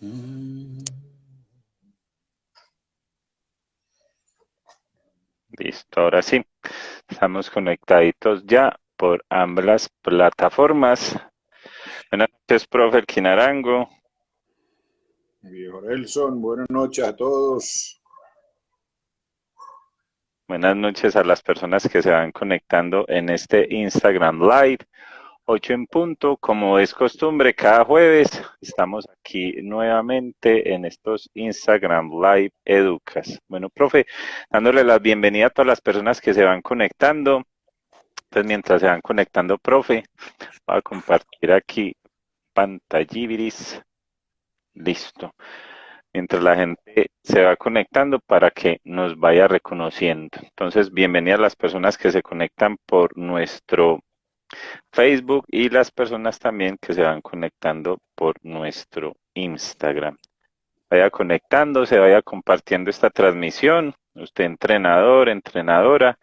Mm. Listo, ahora sí. Estamos conectaditos ya por ambas plataformas. Buenas noches, profe Elkin Arango. Viejo Nelson, buenas noches a todos. Buenas noches a las personas que se van conectando en este Instagram Live. 8 en punto, como es costumbre, cada jueves estamos aquí nuevamente en estos Instagram Live Educas. Bueno, profe, dándole la bienvenida a todas las personas que se van conectando. Pues mientras se van conectando, profe, voy a compartir aquí pantalliviris. Listo. Mientras la gente se va conectando para que nos vaya reconociendo. Entonces, bienvenidas las personas que se conectan por nuestro Facebook y las personas también que se van conectando por nuestro Instagram. Vaya conectándose, vaya compartiendo esta transmisión. Usted entrenador, entrenadora,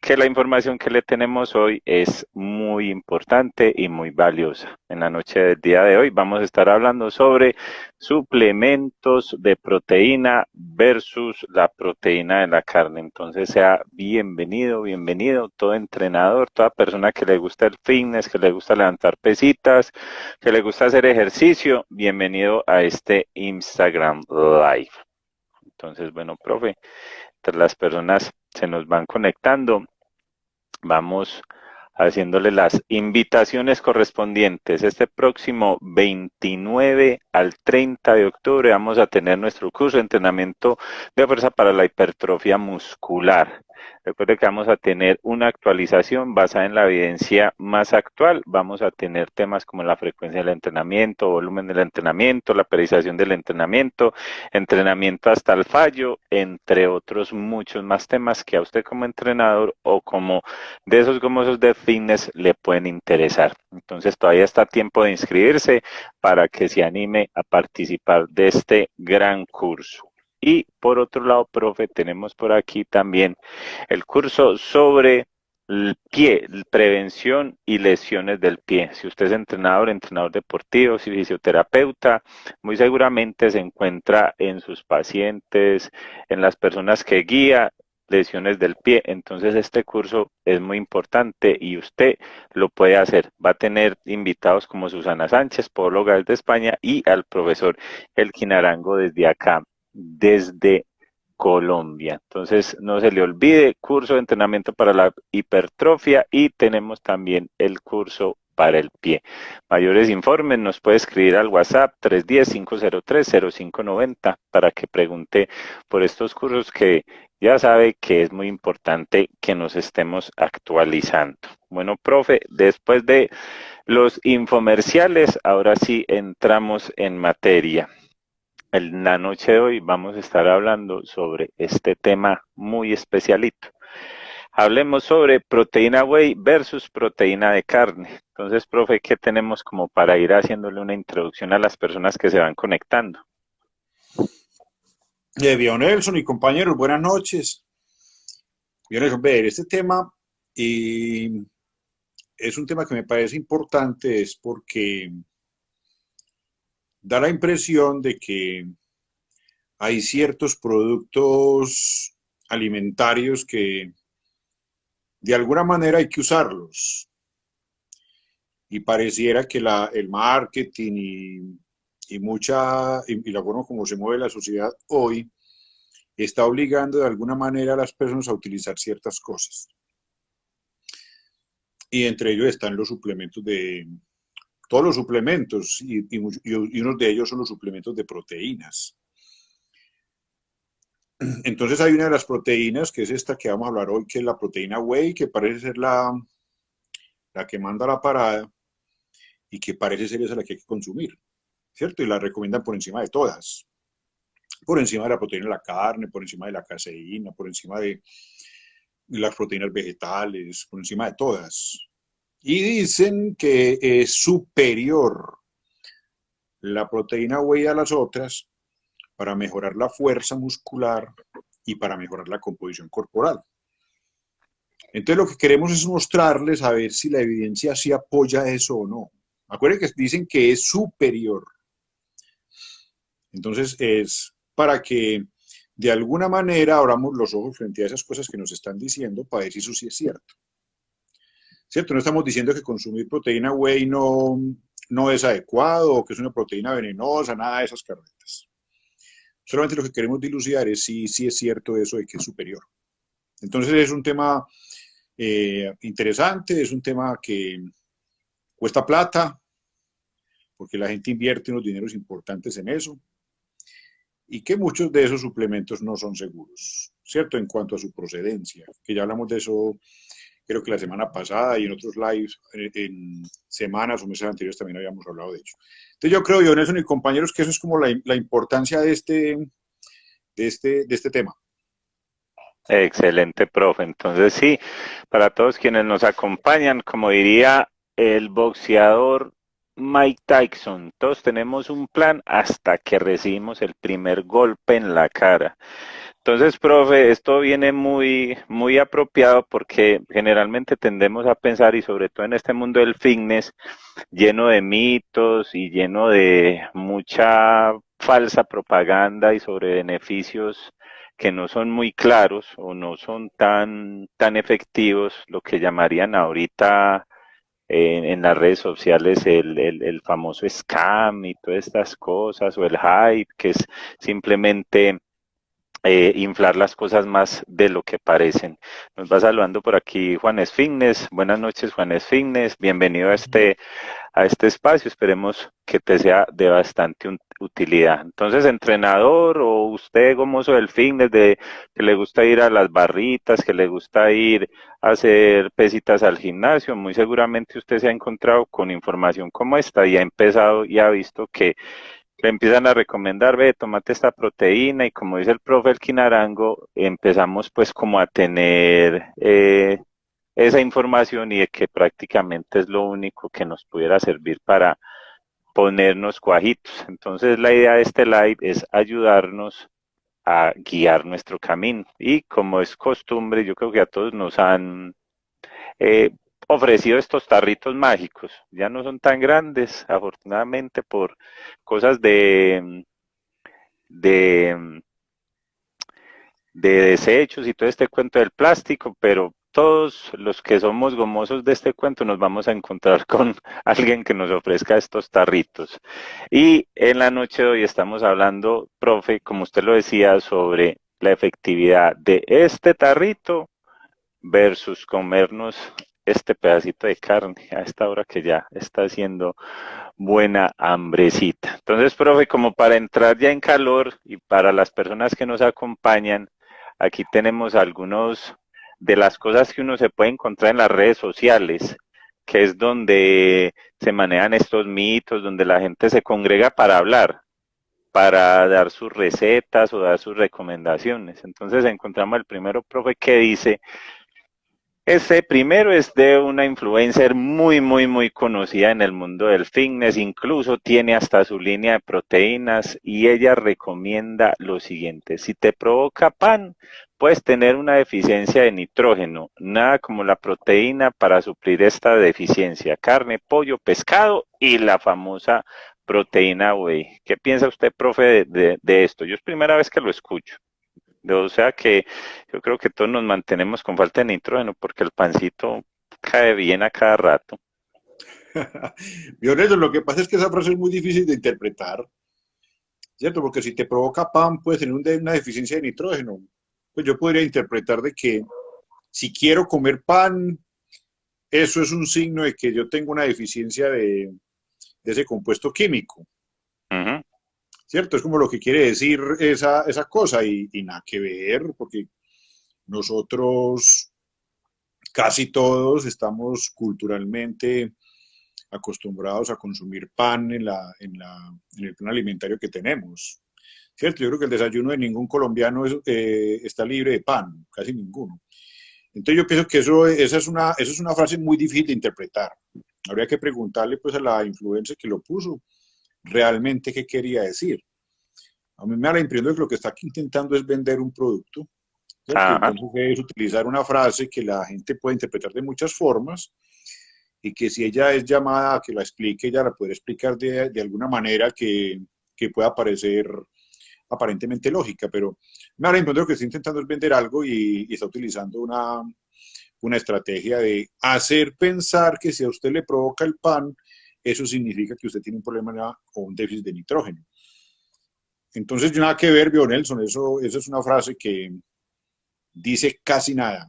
que la información que le tenemos hoy es muy importante y muy valiosa. En la noche del día de hoy vamos a estar hablando sobre suplementos de proteína versus la proteína de la carne. Entonces sea bienvenido, bienvenido, todo entrenador, toda persona que le gusta el fitness, que le gusta levantar pesitas, que le gusta hacer ejercicio, bienvenido a este Instagram Live. Entonces, bueno, profe, las personas se nos van conectando, vamos haciéndole las invitaciones correspondientes. Este próximo 29 al 30 de octubre vamos a tener nuestro curso de entrenamiento de fuerza para la hipertrofia muscular. Recuerde que vamos a tener una actualización basada en la evidencia más actual. Vamos a tener temas como la frecuencia del entrenamiento, volumen del entrenamiento, la periodización del entrenamiento, entrenamiento hasta el fallo, entre otros muchos más temas que a usted como entrenador o como de esos gomosos de fitness le pueden interesar. Entonces todavía está a tiempo de inscribirse para que se anime a participar de este gran curso. Y por otro lado, profe, tenemos por aquí también el curso sobre el pie, prevención y lesiones del pie. Si usted es entrenador, entrenador deportivo, si fisioterapeuta, muy seguramente se encuentra en sus pacientes, en las personas que guía, lesiones del pie. Entonces este curso es muy importante y usted lo puede hacer. Va a tener invitados como Susana Sánchez, podóloga desde España, y al profesor Elkin Arango desde acá, desde Colombia. Entonces, no se le olvide, curso de entrenamiento para la hipertrofia y tenemos también el curso para el pie. Mayores informes nos puede escribir al WhatsApp 310-503-0590 para que pregunte por estos cursos que ya sabe que es muy importante que nos estemos actualizando. Bueno, profe, después de los infomerciales, ahora sí entramos en materia. En la noche de hoy vamos a estar hablando sobre este tema muy especialito. Hablemos sobre proteína whey versus proteína de carne. Entonces, profe, ¿qué tenemos como para ir haciéndole una introducción a las personas que se van conectando? Viejo Nelson y compañeros, buenas noches. Viejo Nelson, ver, este tema y es un tema que me parece importante, es porque da la impresión de que hay ciertos productos alimentarios que de alguna manera hay que usarlos. Y pareciera que el marketing y la forma como se mueve la sociedad hoy está obligando de alguna manera a las personas a utilizar ciertas cosas. Y entre ellos están los suplementos todos los suplementos, y unos de ellos son los suplementos de proteínas. Entonces hay una de las proteínas, que es esta que vamos a hablar hoy, que es la proteína whey, que parece ser la que manda la parada y que parece ser esa la que hay que consumir, ¿cierto? Y la recomiendan por encima de todas, por encima de la proteína de la carne, por encima de la caseína, por encima de las proteínas vegetales, por encima de todas. Y dicen que es superior la proteína whey a las otras para mejorar la fuerza muscular y para mejorar la composición corporal. Entonces lo que queremos es mostrarles a ver si la evidencia sí apoya eso o no. Acuérdense que dicen que es superior. Entonces es para que de alguna manera abramos los ojos frente a esas cosas que nos están diciendo para ver si eso sí es cierto. ¿Cierto? No estamos diciendo que consumir proteína whey no es adecuado o que es una proteína venenosa, nada de esas carretas. Solamente lo que queremos dilucidar es si es cierto eso de que es superior. Entonces es un tema interesante, es un tema que cuesta plata, porque la gente invierte unos dineros importantes en eso, y que muchos de esos suplementos no son seguros, ¿cierto? En cuanto a su procedencia, que ya hablamos de eso, creo que la semana pasada y en otros lives, en semanas o meses anteriores también habíamos hablado de ello. Entonces yo creo, Nelson y compañeros, que eso es como la importancia de este tema. Excelente, profe. Entonces sí, para todos quienes nos acompañan, como diría el boxeador Mike Tyson, todos tenemos un plan hasta que recibimos el primer golpe en la cara. Entonces, profe, esto viene muy apropiado porque generalmente tendemos a pensar, y sobre todo en este mundo del fitness, lleno de mitos y lleno de mucha falsa propaganda y sobre beneficios que no son muy claros o no son tan efectivos, lo que llamarían ahorita en las redes sociales el famoso scam y todas estas cosas, o el hype, que es simplemente inflar las cosas más de lo que parecen. Nos va saludando por aquí Juanes Fitness. Buenas noches, Juanes Fitness. Bienvenido a este espacio. Esperemos que te sea de bastante utilidad. Entonces, entrenador o usted gomoso del fitness, que le gusta ir a las barritas, que le gusta ir a hacer pesitas al gimnasio, muy seguramente usted se ha encontrado con información como esta y ha empezado y ha visto que le empiezan a recomendar, ve, tomate esta proteína, y como dice el profe Elkin Arango, empezamos pues como a tener esa información, y de que prácticamente es lo único que nos pudiera servir para ponernos cuajitos. Entonces la idea de este live es ayudarnos a guiar nuestro camino, y como es costumbre, yo creo que a todos nos han eh, ofrecido estos tarritos mágicos. Ya no son tan grandes, afortunadamente, por cosas de, de desechos y todo este cuento del plástico, pero todos los que somos gomosos de este cuento nos vamos a encontrar con alguien que nos ofrezca estos tarritos. Y en la noche de hoy estamos hablando, profe, como usted lo decía, sobre la efectividad de este tarrito versus comernos este pedacito de carne a esta hora que ya está haciendo buena hambrecita. Entonces, profe, como para entrar ya en calor y para las personas que nos acompañan, aquí tenemos algunos de las cosas que uno se puede encontrar en las redes sociales, que es donde se manejan estos mitos, donde la gente se congrega para hablar, para dar sus recetas o dar sus recomendaciones. Entonces encontramos el primero, profe, que dice: este primero es de una influencer muy conocida en el mundo del fitness, incluso tiene hasta su línea de proteínas, y ella recomienda lo siguiente: si te provoca pan, puedes tener una deficiencia de nitrógeno, nada como la proteína para suplir esta deficiencia: carne, pollo, pescado y la famosa proteína whey. ¿Qué piensa usted, profe, de esto? Yo es primera vez que lo escucho. O sea que yo creo que todos nos mantenemos con falta de nitrógeno porque el pancito cae bien a cada rato. Violeta, lo que pasa es que esa frase es muy difícil de interpretar, ¿cierto? Porque si te provoca pan, puedes tener una deficiencia de nitrógeno. Pues yo podría interpretar de que si quiero comer pan, eso es un signo de que yo tengo una deficiencia de ese compuesto químico, Ujú. ¿cierto? Es como lo que quiere decir esa cosa y nada que ver, porque nosotros casi todos estamos culturalmente acostumbrados a consumir pan en el plan alimentario que tenemos. ¿Cierto? Yo creo que el desayuno de ningún colombiano está libre de pan, casi ninguno. Entonces yo pienso que esa es una frase muy difícil de interpretar. Habría que preguntarle pues a la influencer que lo puso realmente qué quería decir. A mí me da la impresión de que lo que está intentando es vender un producto, ¿cierto? Y Ajá. entonces es utilizar una frase que la gente puede interpretar de muchas formas, y que si ella es llamada a que la explique, ella la puede explicar de alguna manera que que pueda parecer aparentemente lógica, pero ahora lo que está intentando es vender algo y está utilizando una estrategia de hacer pensar que si a usted le provoca el pan, eso significa que usted tiene un problema o un déficit de nitrógeno. Entonces, nada que ver, Bio Nelson, eso es una frase que dice casi nada.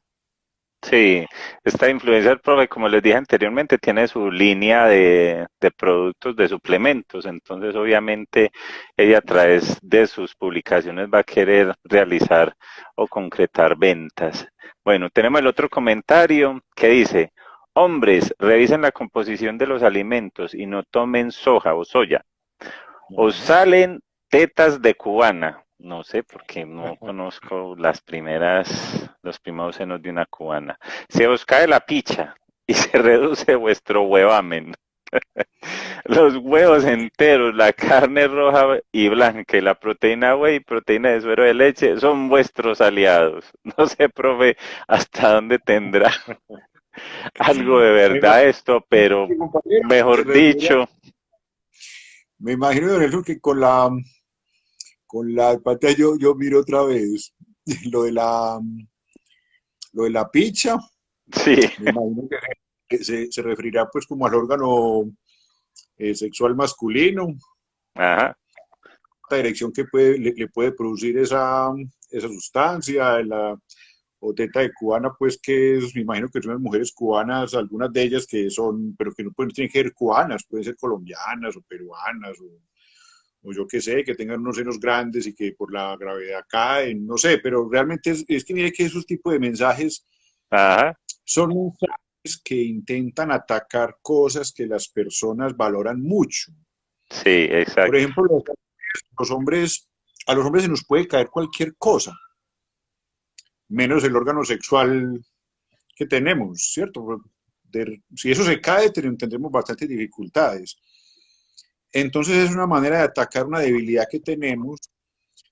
Sí, esta influencer, profe, como les dije anteriormente, tiene su línea de productos, de suplementos, entonces obviamente ella a través de sus publicaciones va a querer realizar o concretar ventas. Bueno, tenemos el otro comentario que dice, hombres, revisen la composición de los alimentos y no tomen soja o soya. Os Ajá. salen tetas de cubana. No sé porque no conozco los primeros senos de una cubana. Se os cae la picha y se reduce vuestro huevamen. Los huevos enteros, la carne roja y blanca y la proteína whey y proteína de suero de leche son vuestros aliados. No sé, profe, hasta dónde tendrá algo de Me verdad imagino, esto, pero compañero, se mejor refiere, dicho, me imagino, don Nelson, que con la pantalla yo miro otra vez lo de la, lo de la picha, sí, me imagino que se referirá pues como al órgano sexual masculino, ajá, la dirección que le puede producir esa sustancia, o teta de cubana, pues que es, me imagino que son las mujeres cubanas, algunas de ellas que son, pero que no pueden tienen que ser cubanas, pueden ser colombianas o peruanas o yo qué sé, que tengan unos senos grandes y que por la gravedad caen, no sé, pero realmente es que mire que esos tipos de mensajes ajá, son mensajes que intentan atacar cosas que las personas valoran mucho. sí, Por exacto. ejemplo, los hombres, a los hombres se nos puede caer cualquier cosa, menos el órgano sexual que tenemos, ¿cierto? Si eso se cae, tendremos bastantes dificultades. Entonces es una manera de atacar una debilidad que tenemos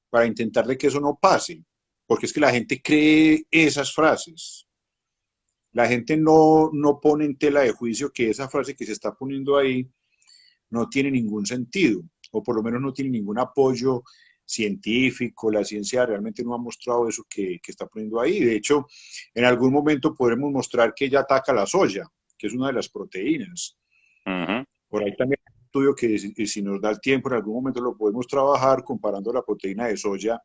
para intentar de que eso no pase, porque es que la gente cree esas frases. La gente no pone en tela de juicio que esa frase que se está poniendo ahí no tiene ningún sentido, o por lo menos no tiene ningún apoyo científico, la ciencia realmente no ha mostrado eso que está poniendo ahí. De hecho, en algún momento podremos mostrar que ella ataca la soya, que es una de las proteínas. Ujú. Por ahí también hay un estudio que si nos da el tiempo, en algún momento lo podemos trabajar comparando la proteína de soya,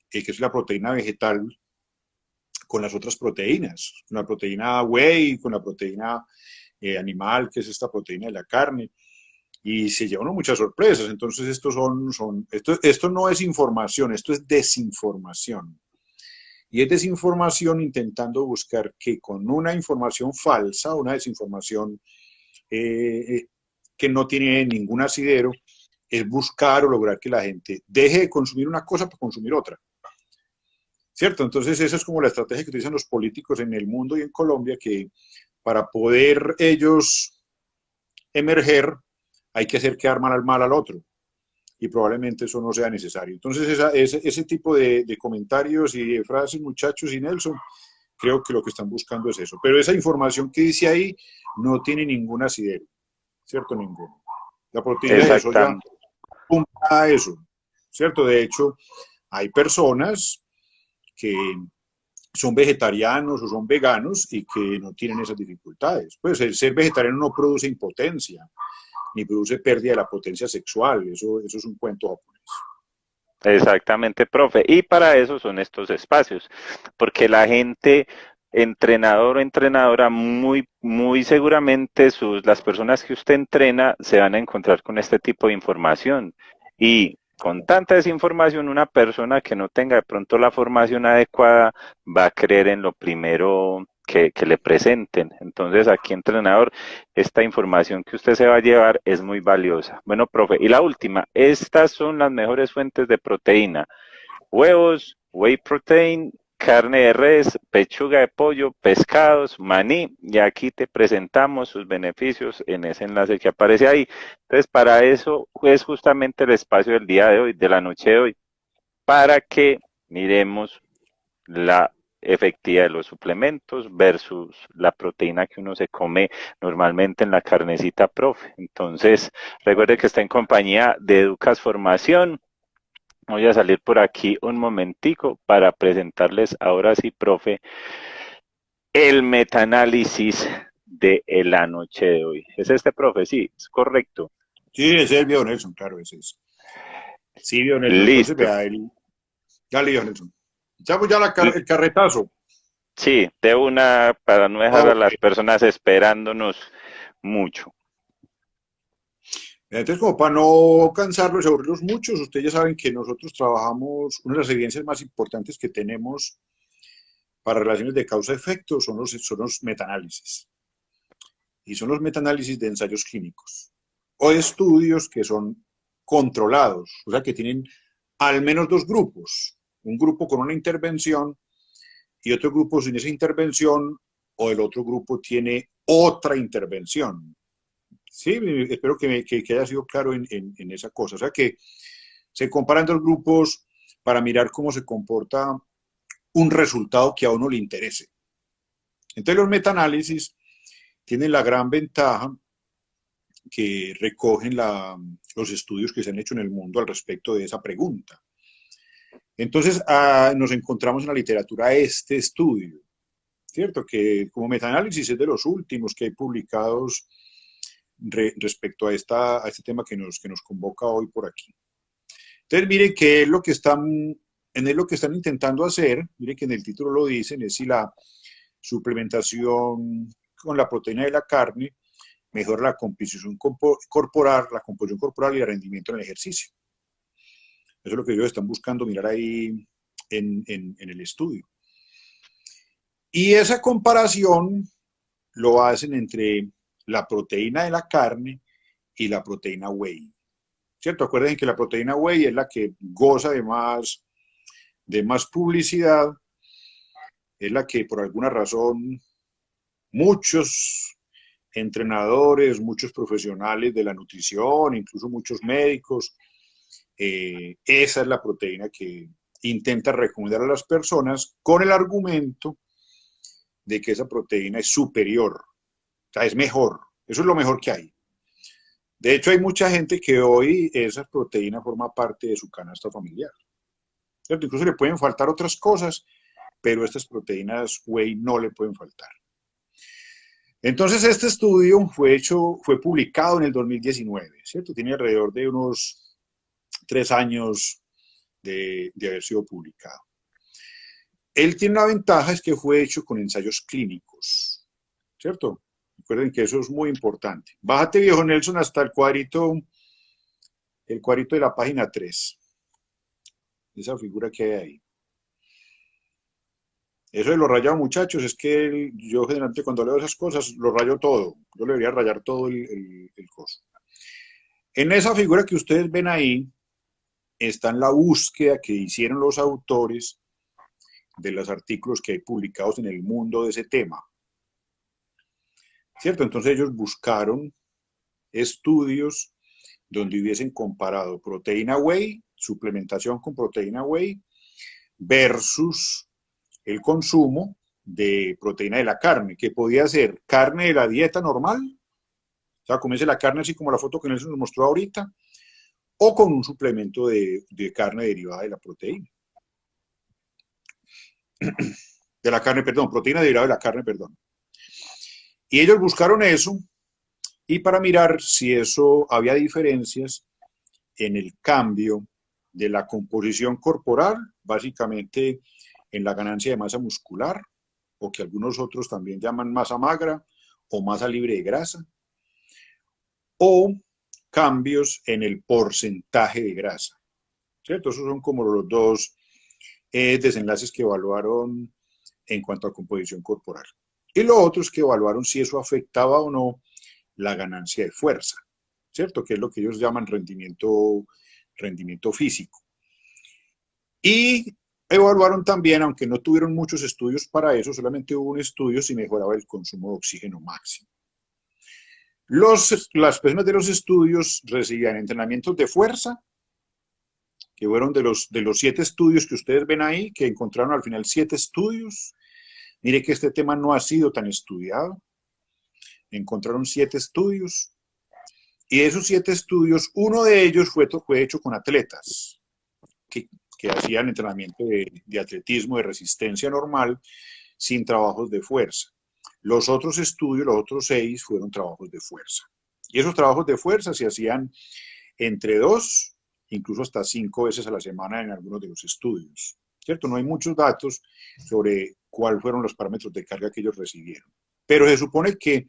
que es la proteína vegetal, con las otras proteínas, con la proteína whey, con la proteína animal, que es esta proteína de la carne, y se llevan muchas sorpresas. Entonces, esto no es información, esto es desinformación. Y es desinformación intentando buscar que con una información falsa, una desinformación que no tiene ningún asidero, es buscar o lograr que la gente deje de consumir una cosa para consumir otra. ¿Cierto? Entonces esa es como la estrategia que utilizan los políticos en el mundo y en Colombia, que para poder ellos emerger hay que hacer quedar mal al otro y probablemente eso no sea necesario. Entonces ese tipo de comentarios y de frases, muchachos y Nelson, creo que lo que están buscando es eso. Pero esa información que dice ahí no tiene ningún asidero, ¿cierto? Ninguno. La proteína de soya Exactamente. a eso, ¿cierto? De hecho, hay personas que son vegetarianos o son veganos y que no tienen esas dificultades. Pues el ser vegetariano no produce impotencia, ni produce pérdida de la potencia sexual, eso es un cuento japonés. Exactamente, profe. Y para eso son estos espacios, porque la gente, entrenador o entrenadora, muy seguramente las personas que usted entrena se van a encontrar con este tipo de información. Y con tanta desinformación, una persona que no tenga de pronto la formación adecuada va a creer en lo primero que le presenten. Entonces, aquí, entrenador, esta información que usted se va a llevar es muy valiosa. Bueno, profe, y la última, estas son las mejores fuentes de proteína: huevos, whey protein, carne de res, pechuga de pollo, pescados, maní, y aquí te presentamos sus beneficios en ese enlace que aparece ahí. Entonces, para eso es justamente el espacio del día de hoy, de la noche de hoy, para que miremos la efectiva de los suplementos versus la proteína que uno se come normalmente en la carnecita, profe. Entonces, recuerde que está en compañía de Educas Formación. Voy a salir por aquí un momentico para presentarles ahora sí, profe, el metaanálisis de la noche de hoy. ¿Es este, profe? Sí, es correcto. Sí, ese es el viejo Nelson, claro, ese es. Sí, viejo Nelson, entonces Listo. vea, dale, viejo Nelson. Echamos ya L- el carretazo. Sí, de una para no dejar a Ok. las personas esperándonos mucho. Entonces, como para no cansarlos y aburrirlos muchos, ustedes ya saben que nosotros trabajamos, una de las evidencias más importantes que tenemos para relaciones de causa-efecto son los metaanálisis. Y son los metaanálisis de ensayos clínicos o de estudios que son controlados, o sea, que tienen al menos dos grupos, un grupo con una intervención y otro grupo sin esa intervención, o el otro grupo tiene otra intervención. Sí, espero que haya sido claro en esa cosa. O sea, que se comparan dos grupos para mirar cómo se comporta un resultado que a uno le interese. Entonces, los metaanálisis tienen la gran ventaja que recogen los estudios que se han hecho en el mundo al respecto de esa pregunta. Entonces, nos encontramos en la literatura este estudio, ¿cierto? Que como metaanálisis es de los últimos que hay publicados respecto a este tema que nos convoca hoy por aquí. Entonces, miren qué es lo que están intentando hacer, miren que en el título lo dicen, es si la suplementación con la proteína de la carne mejora la composición corporal y el rendimiento en el ejercicio. Eso es lo que ellos están buscando mirar ahí en el estudio. Y esa comparación lo hacen entre la proteína de la carne y la proteína whey. ¿Cierto? Acuérdense que la proteína whey es la que goza de más publicidad, es la que por alguna razón muchos entrenadores, muchos profesionales de la nutrición, incluso muchos médicos, esa es la proteína que intenta recomendar a las personas con el argumento de que esa proteína es superior, o sea, es mejor, eso es lo mejor que hay. De hecho, hay mucha gente que hoy esa proteína forma parte de su canasta familiar, ¿cierto? Incluso le pueden faltar otras cosas, pero estas proteínas whey no le pueden faltar. Entonces, este estudio fue publicado en el 2019, ¿cierto? Tiene alrededor de unos 3 años de haber sido publicado. Él tiene una ventaja, es que fue hecho con ensayos clínicos, ¿cierto? Recuerden que eso es muy importante. Bájate, viejo Nelson, hasta el cuadrito de la página 3, esa figura que hay ahí. Eso de los rayados, muchachos, es que yo generalmente cuando leo esas cosas lo rayo todo. Yo le debería rayar todo el coso. En esa figura que ustedes ven ahí está en la búsqueda que hicieron los autores de los artículos que hay publicados en el mundo de ese tema. ¿Cierto? Entonces ellos buscaron estudios donde hubiesen comparado proteína whey, suplementación con proteína whey, versus el consumo de proteína de la carne, que podía ser carne de la dieta normal, o sea, comerse la carne así como la foto que Nelson nos mostró ahorita, o con un suplemento de carne derivada de la proteína. De la carne, perdón, proteína derivada de la carne, perdón. Y ellos buscaron eso y para mirar si eso había diferencias en el cambio de la composición corporal, básicamente en la ganancia de masa muscular, o que algunos otros también llaman masa magra o masa libre de grasa, o cambios en el porcentaje de grasa. ¿Cierto? Esos son como los dos desenlaces que evaluaron en cuanto a composición corporal. Y lo otro es que evaluaron si eso afectaba o no la ganancia de fuerza, ¿cierto? Que es lo que ellos llaman rendimiento físico. Y evaluaron también, aunque no tuvieron muchos estudios para eso, solamente hubo un estudio si mejoraba el consumo de oxígeno máximo. Las personas de los estudios recibían entrenamientos de fuerza, que fueron de los 7 estudios que ustedes ven ahí, que encontraron al final 7 estudios. Mire que este tema no ha sido tan estudiado. Encontraron 7 estudios. Y de esos 7 estudios, uno de ellos fue hecho con atletas que hacían entrenamiento de atletismo, de resistencia normal, sin trabajos de fuerza. Los otros estudios, los otros 6, fueron trabajos de fuerza. Y esos trabajos de fuerza se hacían entre 2, incluso hasta 5 veces a la semana en algunos de los estudios. ¿Cierto? No hay muchos datos sobre cuáles fueron los parámetros de carga que ellos recibieron. Pero se supone que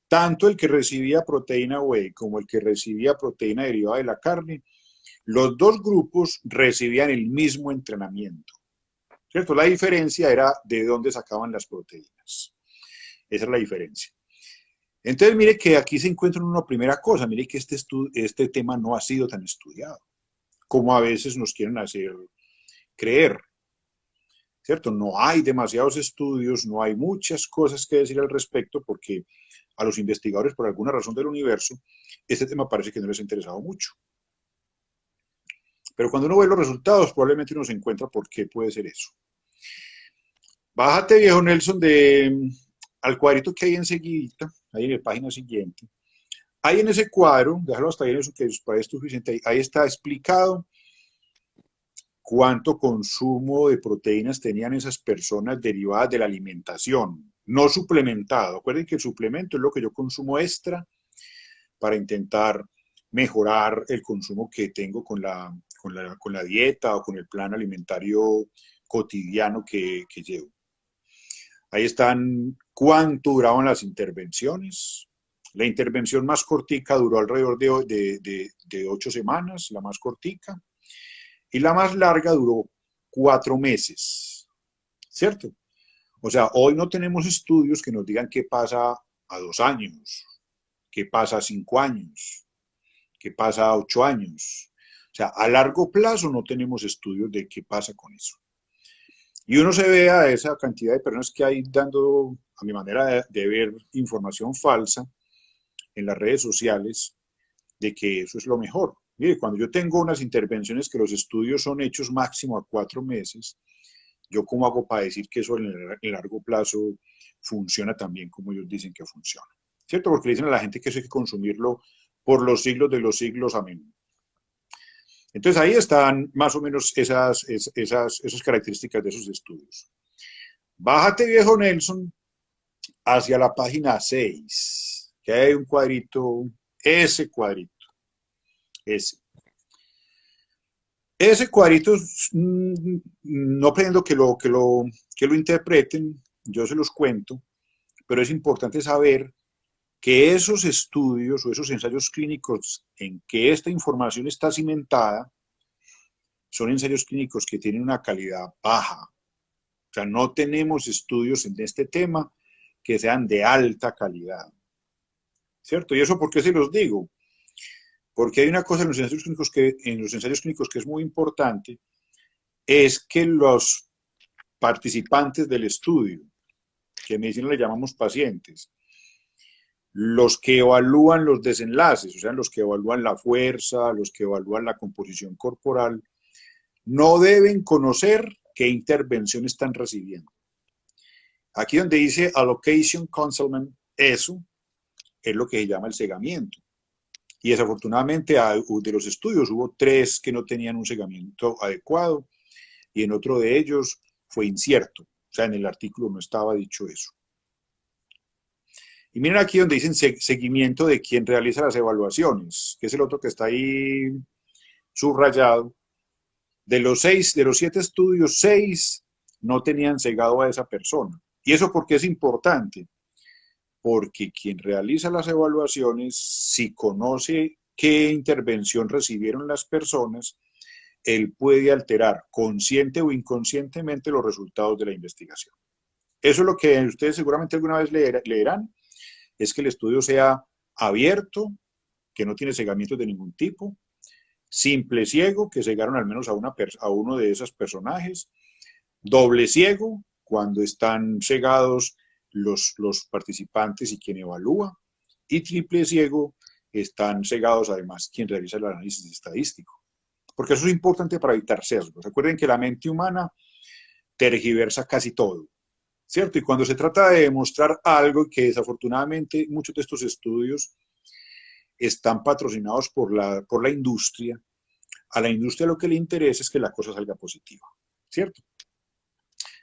tanto el que recibía proteína whey como el que recibía proteína derivada de la carne, los dos grupos recibían el mismo entrenamiento. ¿Cierto? La diferencia era de dónde sacaban las proteínas. Esa es la diferencia. Entonces, mire que aquí se encuentra una primera cosa. Mire que este tema no ha sido tan estudiado como a veces nos quieren hacer creer. ¿Cierto? No hay demasiados estudios, no hay muchas cosas que decir al respecto porque a los investigadores, por alguna razón del universo, este tema parece que no les ha interesado mucho. Pero cuando uno ve los resultados, probablemente uno se encuentra por qué puede ser eso. Bájate, viejo Nelson, al cuadrito que hay enseguida, ahí en la página siguiente. Ahí en ese cuadro, déjalo hasta ahí en eso que para esto es suficiente, ahí está explicado cuánto consumo de proteínas tenían esas personas derivadas de la alimentación, no suplementado. Acuerden que el suplemento es lo que yo consumo extra para intentar mejorar el consumo que tengo con la dieta o con el plan alimentario cotidiano que llevo. Ahí están cuánto duraban las intervenciones. La intervención más cortica duró alrededor de 8 semanas, la más cortica, y la más larga duró 4 meses, ¿cierto? O sea, hoy no tenemos estudios que nos digan qué pasa a 2 años, qué pasa a 5 años, qué pasa a 8 años. O sea, a largo plazo no tenemos estudios de qué pasa con eso. Y uno se ve a esa cantidad de personas que hay dando, a mi manera de ver, información falsa en las redes sociales, de que eso es lo mejor. Mire, cuando yo tengo unas intervenciones que los estudios son hechos máximo a 4 meses, ¿yo cómo hago para decir que eso en el largo plazo funciona también como ellos dicen que funciona? ¿Cierto? Porque le dicen a la gente que eso hay que consumirlo por los siglos de los siglos, amén. Entonces ahí están más o menos esas características de esos estudios. Bájate, viejo Nelson, hacia la página 6, que hay un cuadrito, ese cuadrito, ese. Ese cuadrito, no pretendo que lo interpreten, yo se los cuento, pero es importante saber que esos estudios o esos ensayos clínicos en que esta información está cimentada son ensayos clínicos que tienen una calidad baja. O sea, no tenemos estudios en este tema que sean de alta calidad. ¿Cierto? ¿Y eso por qué se los digo? Porque hay una cosa en los ensayos clínicos que es muy importante, es que los participantes del estudio, que en medicina le llamamos pacientes, los que evalúan los desenlaces, o sea, los que evalúan la fuerza, los que evalúan la composición corporal, no deben conocer qué intervención están recibiendo. Aquí donde dice allocation concealment, eso es lo que se llama el cegamiento. Y desafortunadamente de los estudios hubo 3 que no tenían un cegamiento adecuado y en otro de ellos fue incierto. O sea, en el artículo no estaba dicho eso. Y miren aquí donde dicen seguimiento de quien realiza las evaluaciones, que es el otro que está ahí subrayado. De los 7 estudios, 6 no tenían cegado a esa persona. ¿Y eso por qué es importante? Porque quien realiza las evaluaciones, si conoce qué intervención recibieron las personas, él puede alterar consciente o inconscientemente los resultados de la investigación. Eso es lo que ustedes seguramente alguna vez leerán, es que el estudio sea abierto, que no tiene cegamientos de ningún tipo, simple ciego, que cegaron al menos a uno de esos personajes, doble ciego, cuando están cegados los participantes y quien evalúa, y triple ciego, están cegados además quien realiza el análisis estadístico. porque eso es importante para evitar sesgos. Recuerden que la mente humana tergiversa casi todo, ¿cierto? Y cuando se trata de demostrar algo, que desafortunadamente muchos de estos estudios están patrocinados por la industria, a la industria lo que le interesa es que la cosa salga positiva, ¿cierto?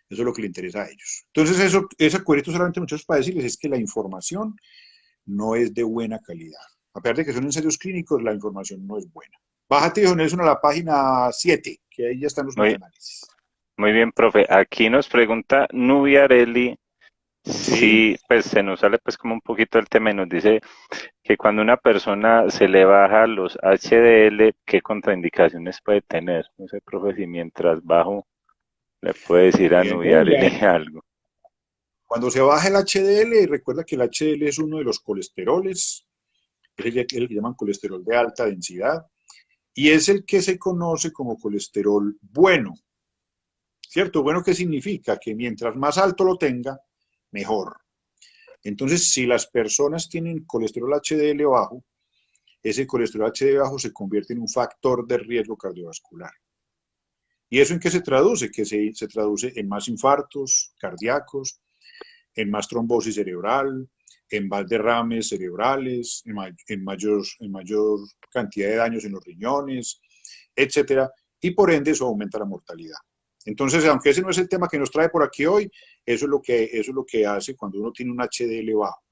Eso es lo que le interesa a ellos. Entonces, ese cuadrito solamente muchachos para decirles es que la información no es de buena calidad. A pesar de que son ensayos clínicos, la información no es buena. Bájate, Dijo Nelson, a la página 7, que ahí ya están los Muy, metaanálisis. muy bien, profe. Aquí nos pregunta Nubiarelli Sí, si pues se nos sale pues como un poquito el tema y nos dice que cuando una persona se le baja los HDL, ¿qué contraindicaciones puede tener? No sé, profe, si mientras bajo le puede decir a bien. Nubiarelli algo. Cuando se baja el HDL, recuerda que el HDL es uno de los colesteroles, es el que llaman colesterol de alta densidad, y es el que se conoce como colesterol bueno, ¿cierto? Bueno, ¿qué significa? Que mientras más alto lo tenga, mejor. Entonces, si las personas tienen colesterol HDL bajo, ese colesterol HDL bajo se convierte en un factor de riesgo cardiovascular. ¿Y eso en qué se traduce? Que se traduce en más infartos cardíacos, en más trombosis cerebral, en más derrames cerebrales, en mayor cantidad de daños en los riñones, etcétera, y por ende eso aumenta la mortalidad. Entonces, aunque ese no es el tema que nos trae por aquí hoy, eso es lo que hace cuando uno tiene un HDL bajo.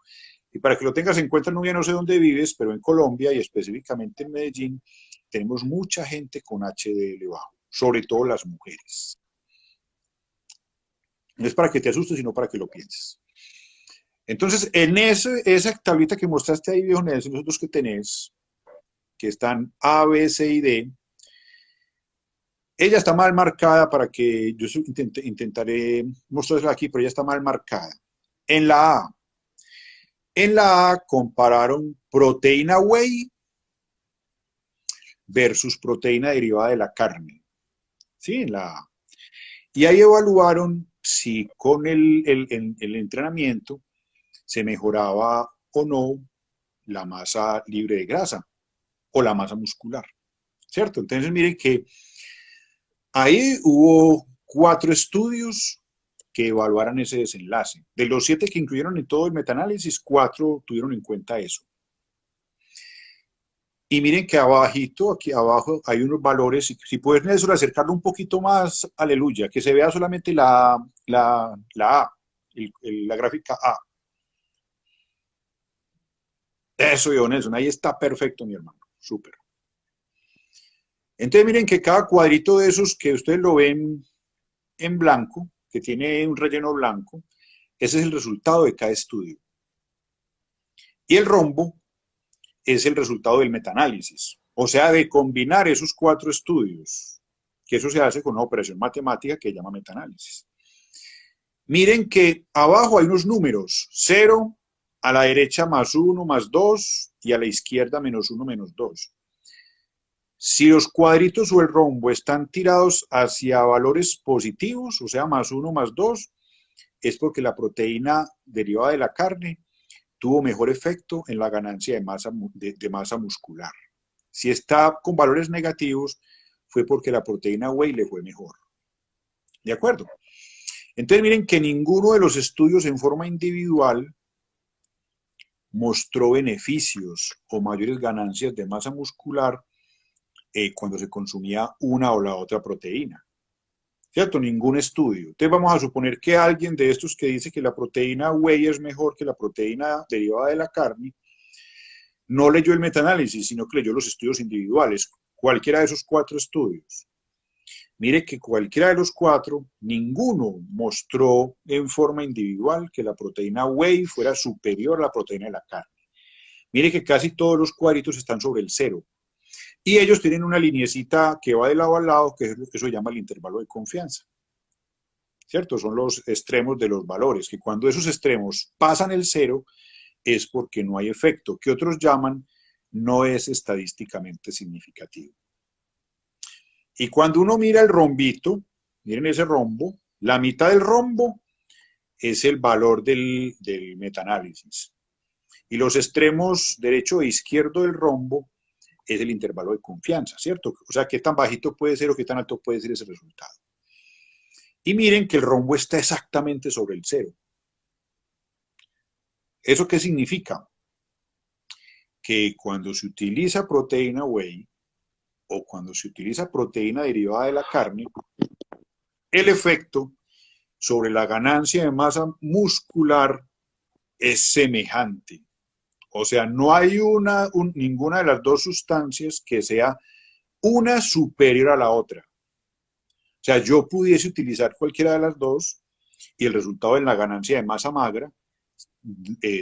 Y para que lo tengas en cuenta, no, ya no sé dónde vives, pero en Colombia y específicamente en Medellín, tenemos mucha gente con HDL bajo, sobre todo las mujeres. No es para que te asustes, sino para que lo pienses. Entonces, en esa tablita que mostraste ahí, viejo Nelson, esos dos que tenés, que están A, B, C y D, ella está mal marcada para que yo intentaré mostrarla aquí, pero ella está mal marcada. En la A, compararon proteína whey versus proteína derivada de la carne. ¿Sí? En la A. Y ahí evaluaron si con el entrenamiento se mejoraba o no la masa libre de grasa o la masa muscular, ¿cierto? Entonces miren que ahí hubo 4 estudios que evaluaran ese desenlace. De los 7 que incluyeron en todo el metaanálisis, 4 tuvieron en cuenta eso. Y miren que abajito, aquí abajo, hay unos valores, si puedes Nelson, acercarlo un poquito más, aleluya, que se vea solamente la A, la gráfica A. Eso, Nelson, ahí está perfecto, mi hermano, súper. Entonces miren que cada cuadrito de esos que ustedes lo ven en blanco, que tiene un relleno blanco, ese es el resultado de cada estudio. Y el rombo es el resultado del metaanálisis, o sea, de combinar esos 4 estudios, que eso se hace con una operación matemática que se llama metaanálisis. Miren que abajo hay unos números, 0, a la derecha más 1, más 2, y a la izquierda menos 1, menos 2. Si los cuadritos o el rombo están tirados hacia valores positivos, o sea, más 1, más 2, es porque la proteína derivada de la carne tuvo mejor efecto en la ganancia de masa muscular. Si está con valores negativos, fue porque la proteína whey le fue mejor. ¿De acuerdo? Entonces miren que ninguno de los estudios en forma individual mostró beneficios o mayores ganancias de masa muscular cuando se consumía una o la otra proteína. ¿Cierto? Ningún estudio. Entonces vamos a suponer que alguien de estos que dice que la proteína whey es mejor que la proteína derivada de la carne, no leyó el metaanálisis, sino que leyó los estudios individuales, cualquiera de esos 4 estudios. Mire que cualquiera de los 4, ninguno mostró en forma individual que la proteína whey fuera superior a la proteína de la carne. Mire que casi todos los cuadritos están sobre el 0. Y ellos tienen una lineecita que va de lado a lado, que es lo que se llama el intervalo de confianza. ¿Cierto? Son los extremos de los valores, que cuando esos extremos pasan el 0, es porque no hay efecto, que otros llaman no es estadísticamente significativo. Y cuando uno mira el rombito, miren ese rombo, la mitad del rombo es el valor del metaanálisis. Y los extremos derecho e izquierdo del rombo es el intervalo de confianza, ¿cierto? O sea, qué tan bajito puede ser o qué tan alto puede ser ese resultado. Y miren que el rombo está exactamente sobre el cero. ¿Eso qué significa? Que cuando se utiliza proteína whey o cuando se utiliza proteína derivada de la carne, el efecto sobre la ganancia de masa muscular es semejante. O sea, no hay ninguna de las dos sustancias que sea una superior a la otra. O sea, yo pudiese utilizar cualquiera de las dos y el resultado en la ganancia de masa magra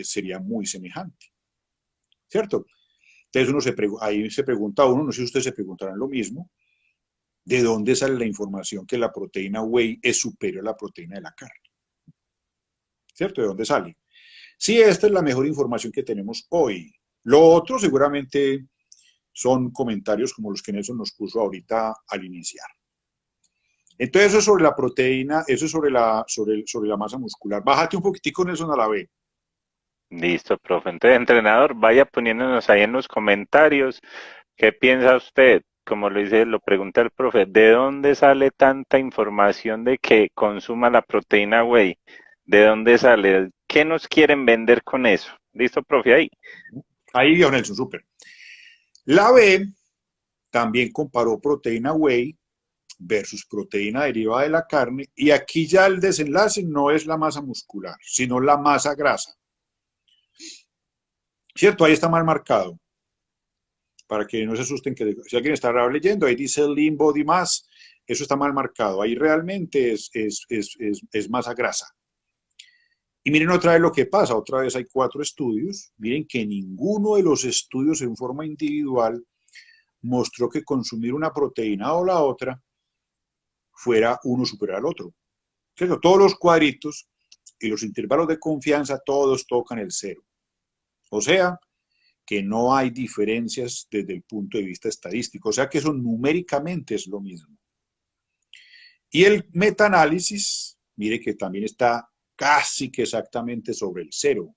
sería muy semejante, ¿cierto? Entonces ahí se pregunta uno, no sé si ustedes se preguntarán lo mismo, ¿de dónde sale la información que la proteína whey es superior a la proteína de la carne? ¿Cierto? ¿De dónde sale? Sí, esta es la mejor información que tenemos hoy. Lo otro seguramente son comentarios como los que Nelson nos puso ahorita al iniciar. Entonces eso es sobre la proteína, eso es sobre la masa muscular. Bájate un poquitico, Nelson, a la B. Listo, profe. Entonces, entrenador, vaya poniéndonos ahí en los comentarios qué piensa usted, como lo pregunta el profe, ¿de dónde sale tanta información de que consuma la proteína whey? ¿De dónde sale? ¿Qué nos quieren vender con eso? ¿Listo, profe? Ahí. Ahí vio Nelson, súper. La B también comparó proteína whey versus proteína derivada de la carne, y aquí ya el desenlace no es la masa muscular, sino la masa grasa. ¿Cierto? Ahí está mal marcado. Para que no se asusten, que si alguien está leyendo, ahí dice lean body mass, eso está mal marcado. Ahí realmente es masa grasa. Y miren otra vez lo que pasa, otra vez hay 4 estudios. Miren que ninguno de los estudios en forma individual mostró que consumir una proteína o la otra fuera uno superior al otro. ¿Cierto? Todos los cuadritos y los intervalos de confianza, todos tocan el cero. O sea, que no hay diferencias desde el punto de vista estadístico. O sea, que eso numéricamente es lo mismo. Y el metaanálisis, mire que también está casi que exactamente sobre el cero.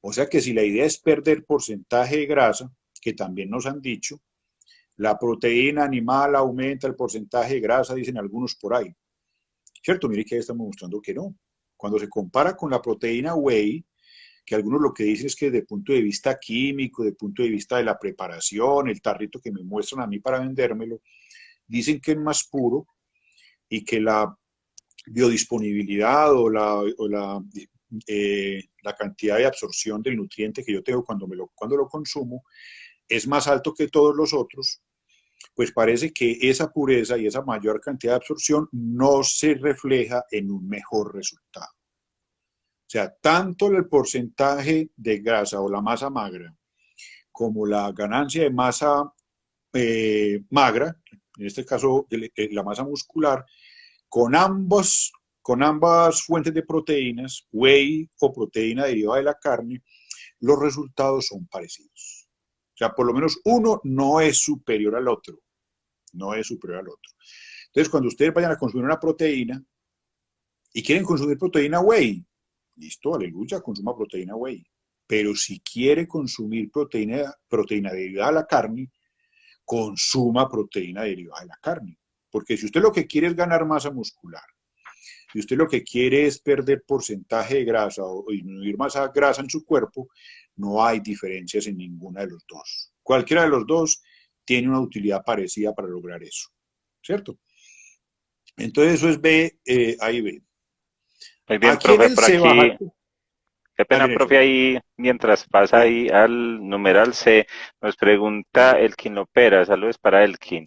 O sea que si la idea es perder porcentaje de grasa, que también nos han dicho, la proteína animal aumenta el porcentaje de grasa, dicen algunos por ahí. ¿Cierto? Mire que ahí estamos mostrando que no. Cuando se compara con la proteína whey, que algunos lo que dicen es que desde el punto de vista químico, desde el punto de vista de la preparación, el tarrito que me muestran a mí para vendérmelo, dicen que es más puro y que la biodisponibilidad o la cantidad de absorción del nutriente que yo tengo cuando lo consumo es más alto que todos los otros, pues parece que esa pureza y esa mayor cantidad de absorción no se refleja en un mejor resultado. O sea, tanto el porcentaje de grasa o la masa magra como la ganancia de masa magra, en este caso la masa muscular, con ambas fuentes de proteínas, whey o proteína derivada de la carne, los resultados son parecidos. O sea, por lo menos uno no es superior al otro. No es superior al otro. Entonces, cuando ustedes vayan a consumir una proteína y quieren consumir proteína whey, listo, aleluya, consuma proteína whey. Pero si quiere consumir proteína derivada de la carne, consuma proteína derivada de la carne. Porque si usted lo que quiere es ganar masa muscular, si usted lo que quiere es perder porcentaje de grasa o disminuir masa grasa en su cuerpo, no hay diferencias en ninguna de los dos. Cualquiera de los dos tiene una utilidad parecida para lograr eso, ¿cierto? Entonces eso es B, A y B. Muy bien, Aquí en profe, el por C aquí. baja. Qué pena, Dale, profe, Nelson. ahí mientras pasa ahí al numeral C, nos pregunta Elkin Lopera, saludos para Elkin.